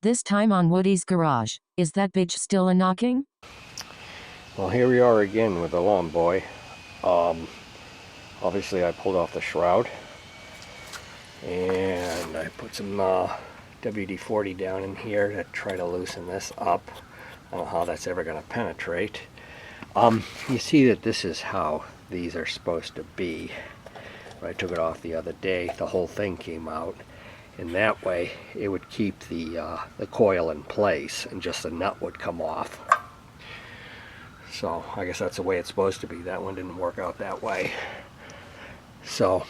This time on Woody's garage. Is that bitch still a-knocking? Well, here we are again with the Lawnboy. Obviously I pulled off the shroud and I put some WD-40 down in here to try to loosen this up. I don't know how that's ever going to penetrate. You see that this is how these are supposed to be. When I took it off the other day, the whole thing came out, and that way it would keep the coil in place and just the nut would come off. So I guess that's the way it's supposed to be. That one didn't work out that way. So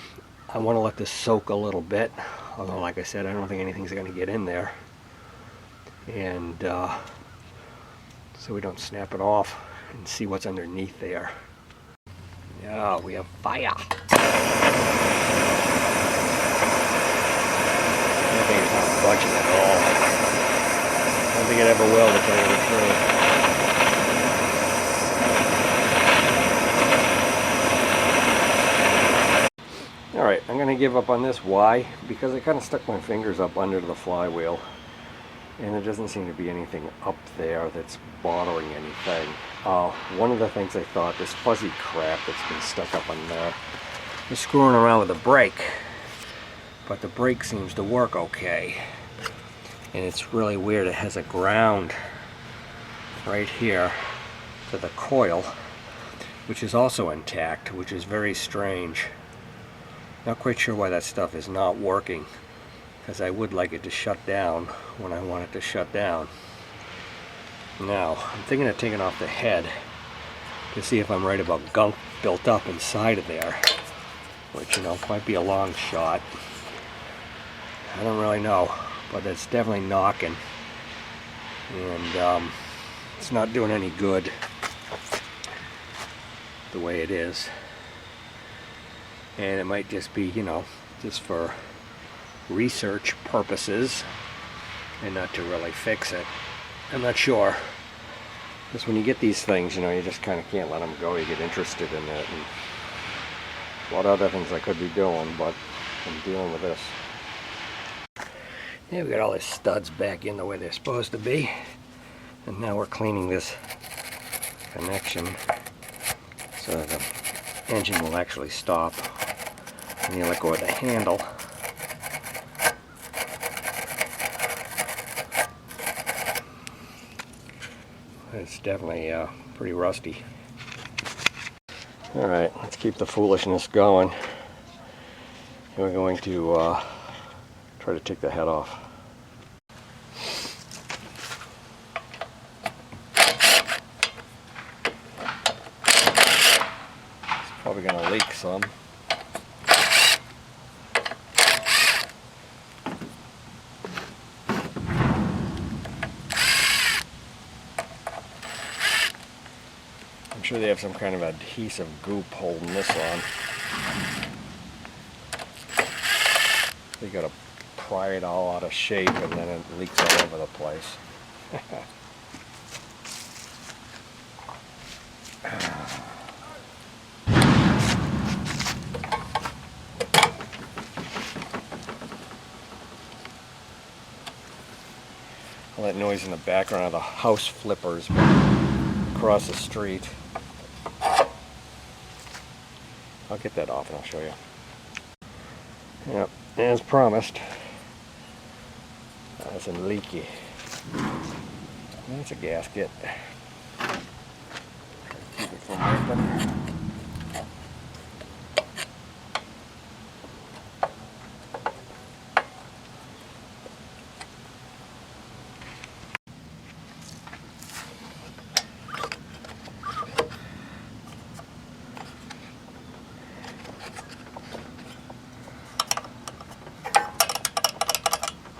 I want to let this soak a little bit, although like I said, I don't think anything's going to get in there. And so we don't snap it off and see what's underneath there. Yeah, we have fire. I don't think it's not budging at all. I don't think it ever will, to tell you the truth. Alright, I'm going to give up on this. Why? Because I kind of stuck my fingers up under the flywheel, and there doesn't seem to be anything up there that's bothering anything. One of the things I thought, this fuzzy crap that's been stuck up on there, is screwing around with the brake. But the brake seems to work okay. And it's really weird, it has a ground right here to the coil, which is also intact, which is very strange. Not quite sure why that stuff is not working, because I would like it to shut down when I want it to shut down. Now, I'm thinking of taking off the head to see if I'm right about gunk built up inside of there, which, you know, might be a long shot. I don't really know, but it's definitely knocking, and it's not doing any good the way it is. And it might just be, you know, just for research purposes and not to really fix it. I'm not sure. Because when you get these things, you know, you just kind of can't let them go. You get interested in it. And a lot of other things I could be doing, but I'm dealing with this. Yeah, we got all the studs back in the way they're supposed to be. And now we're cleaning this connection so the engine will actually stop. And you let go of the handle. It's definitely pretty rusty. Alright, let's keep the foolishness going. And we're going to try to take the head off. It's probably going to leak some. I'm sure they have some kind of adhesive goop holding this on. They gotta pry it all out of shape and then it leaks all over the place. All that noise in the background of the house flippers across the street. I'll get that off and I'll show you. Yep, as promised. That's a leaky. That's a gasket. Keep it from ripping.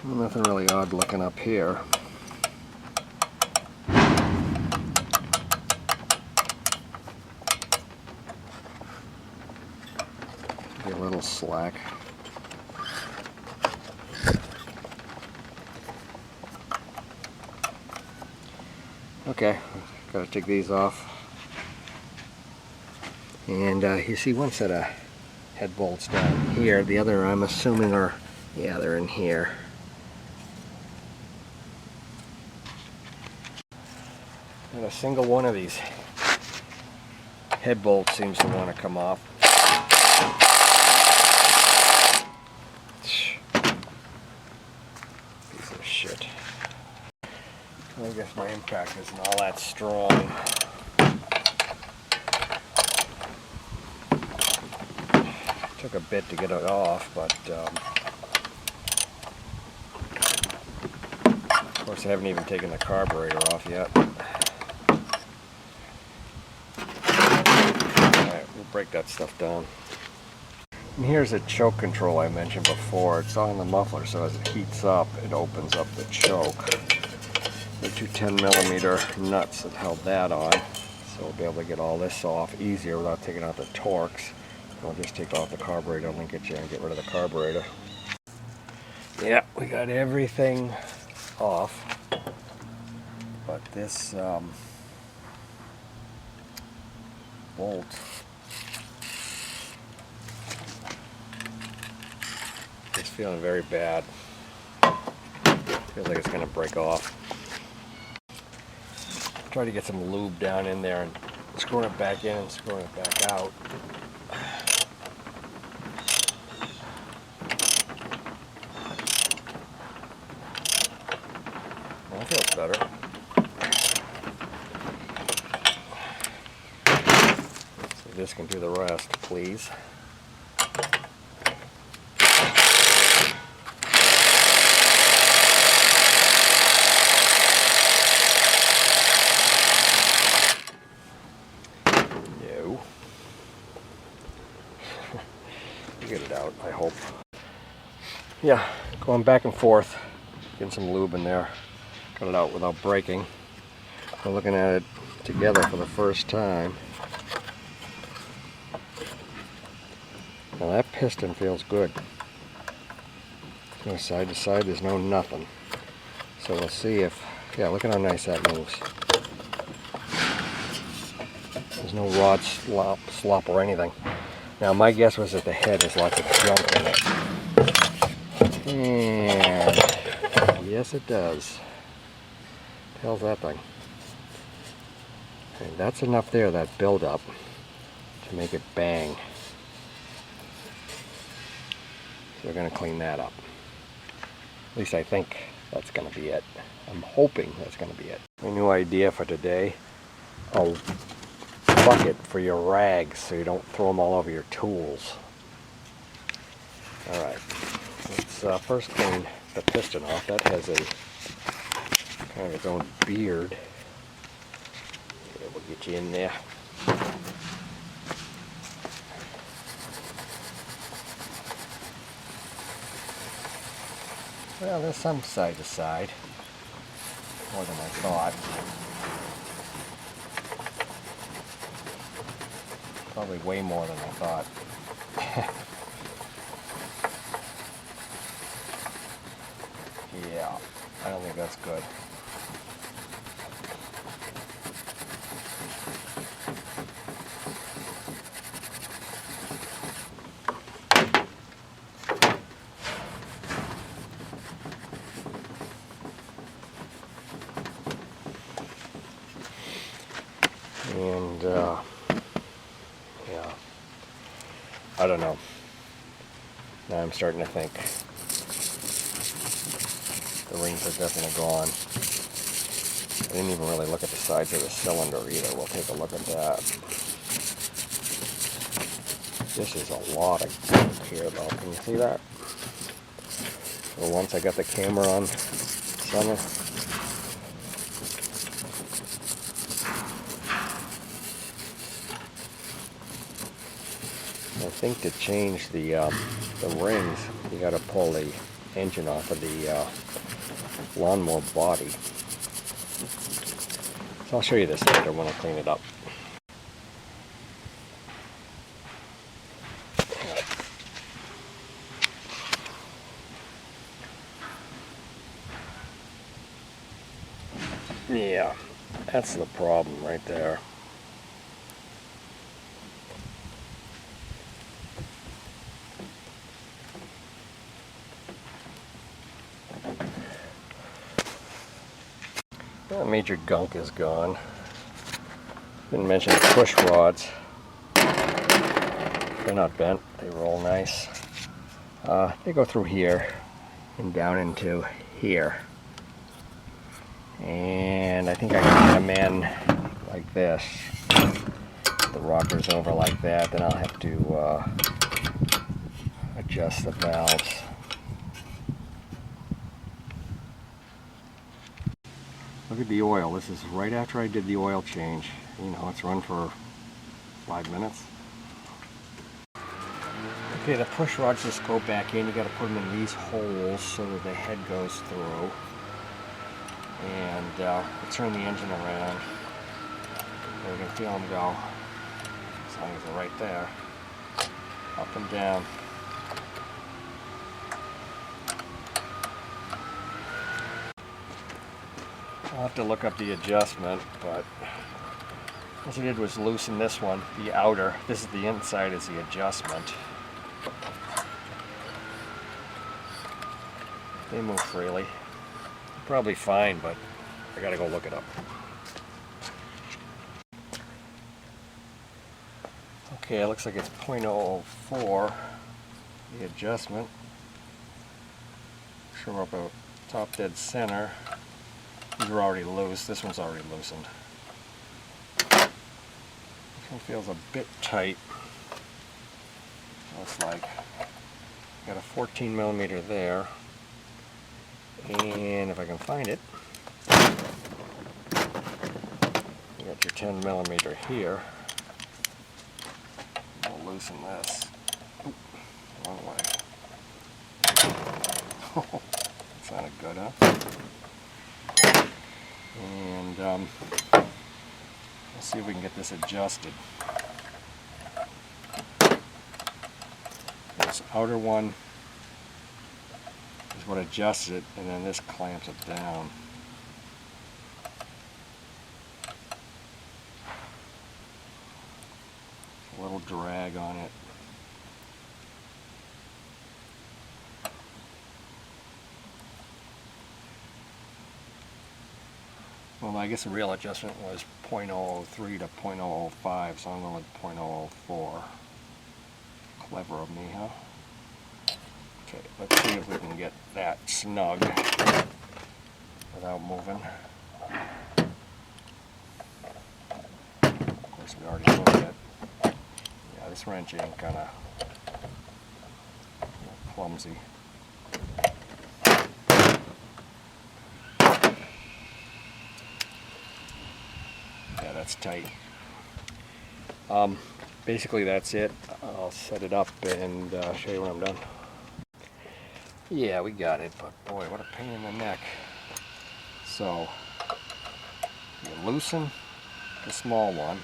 Nothing really odd looking up here. Be a little slack. Okay, gotta take these off. And you see one set of head bolts down here. The other, I'm assuming, are, yeah, they're in here. Not a single one of these head bolts seems to want to come off. Piece of shit. I guess my impact isn't all that strong. Took a bit to get it off, but of course I haven't even taken the carburetor off yet. Alright, we'll break that stuff down. And here's a choke control I mentioned before. It's on the muffler, so as it heats up, it opens up the choke. The two 10mm nuts that held that on, so we'll be able to get all this off easier without taking out the Torx. I'll just take off the carburetor linkage and get rid of the carburetor. Yeah, we got everything off, but this bolt is feeling very bad. Feels like it's going to break off. Try to get some lube down in there and screwing it back in and screwing it back out. Well, that feels better. So this can do the rest, please. Get it out, I hope. Yeah, going back and forth, getting some lube in there. Got it out without breaking. We're looking at it together for the first time. Now that piston feels good. No side to side, there's no nothing. So we'll see if, yeah, look at how nice that moves. There's no rod slop or anything. Now my guess was that the head has lots of junk in it. And yes it does. What the hell's that thing? And that's enough there, that buildup, to make it bang. So we're going to clean that up. At least I think that's going to be it. I'm hoping that's going to be it. My new idea for today, a bucket for your rags so you don't throw them all over your tools. Alright, let's first clean the piston off. That has a kind of its own beard. Okay, we'll get you in there. Well, there's some side to side, more than I thought. Probably way more than I thought. Yeah, I don't think that's good. And yeah, I don't know. Now I'm starting to think the rings are definitely gone. I didn't even really look at the sides of the cylinder either. We'll take a look at that. This is a lot of gunk here though. Can you see that? So once I got the camera on Summer, I think to change the rings, you got to pull the engine off of the lawnmower body. So I'll show you this later when I clean it up. Yeah, that's the problem right there. Well, major gunk is gone. Didn't mention the push rods. They're not bent, they roll nice. They go through here and down into here. And I think I can get them in like this. The rocker's over like that, then I'll have to adjust the valves. Look at the oil. This is right after I did the oil change. You know, it's run for 5 minutes. Okay, the push rods just go back in. You got to put them in these holes so that the head goes through. And we'll turn the engine around. There we can feel them go. As long as they're right there. Up and down. I'll have to look up the adjustment, but what I did was loosen this one, the outer. This is the inside is the adjustment. They move freely. Probably fine, but I gotta go look it up. Okay, it looks like it's 0.004, the adjustment. Sure up a top dead center. These are already loose. This one's already loosened. This one feels a bit tight. Looks like. Got a 14 millimeter there. And if I can find it, you got your 10 millimeter here. We'll loosen this. Oop, wrong way. That sounded good, huh? And let's see if we can get this adjusted. This outer one is what adjusts it, and then this clamps it down. A little drag on it. Well, I guess the real adjustment was 0.003 to 0.005, so I'm going with 0.004. Clever of me, huh? Okay, let's see if we can get that snug without moving. Of course, we already moved it. Yeah, this wrench ain't gonna clumsy. Yeah, that's tight. Basically that's it. I'll set it up and show you when I'm done. Yeah, we got it, but boy, what a pain in the neck. So, you loosen the small one,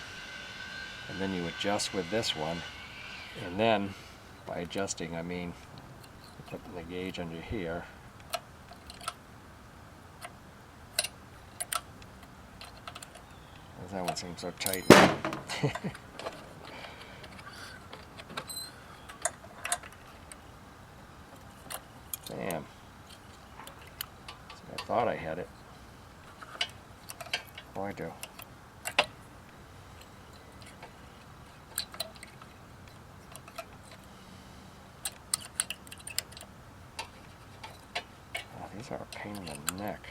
and then you adjust with this one, and then, by adjusting, I mean, putting the gauge under here. That one seems so tight. Damn. See, I thought I had it. Oh, I do. Oh, these are a pain in the neck.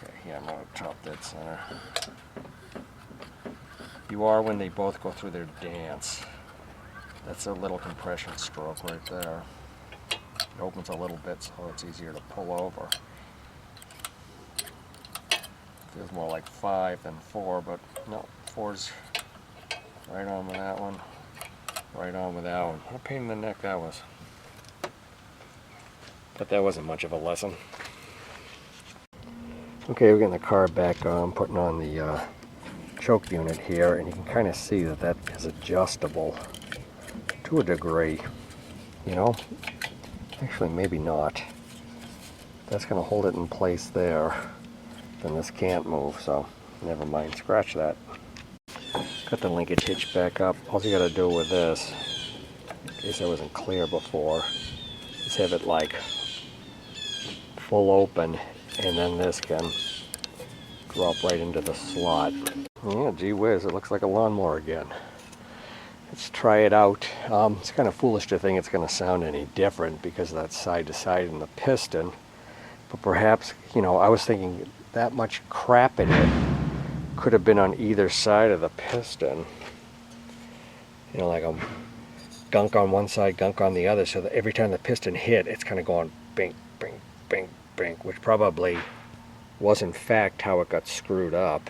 Okay, yeah, I'm on top dead center. You are when they both go through their dance. That's a little compression stroke right there. It opens a little bit so it's easier to pull over. Feels more like 5 than 4, but no, 4's right on with that one, right on with that one. What a pain in the neck that was. But that wasn't much of a lesson. Okay, we're getting the car back on, putting on the choke unit here, and you can kind of see that that is adjustable to a degree, you know. Actually, maybe not. That's going to hold it in place there. Then this can't move, so never mind. Scratch that. Got the linkage hitch back up. All you got to do with this, in case I wasn't clear before, is have it like full open, and then this can drop right into the slot. Yeah, gee whiz, it looks like a lawnmower again. Let's try it out. It's kind of foolish to think it's going to sound any different because of that side to side in the piston. But perhaps, you know, I was thinking that much crap in it could have been on either side of the piston. You know, like a gunk on one side, gunk on the other, so that every time the piston hit, it's kind of going bink, bink, bink, bink, which probably was in fact how it got screwed up.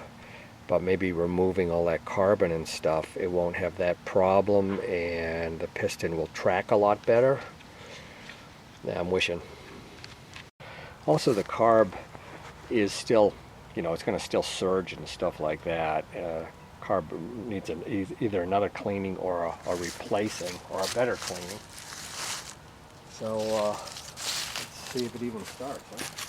But maybe removing all that carbon and stuff, it won't have that problem and the piston will track a lot better. Yeah, I'm wishing. Also, the carb is still, you know, it's going to still surge and stuff like that. Carb needs either another cleaning or a replacing or a better cleaning. So let's see if it even starts. Huh?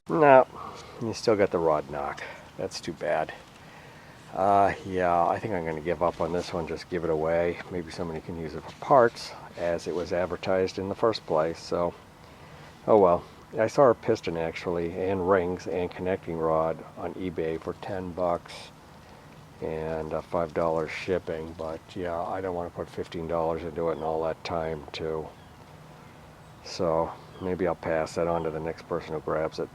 No, you still got the rod knock. That's too bad. Yeah, I think I'm going to give up on this one, just give it away. Maybe somebody can use it for parts, as it was advertised in the first place, so, oh well. I saw a piston actually, and rings, and connecting rod on eBay for 10 bucks, and $5 shipping, but yeah, I don't want to put $15 into it and all that time too. So, maybe I'll pass that on to the next person who grabs it.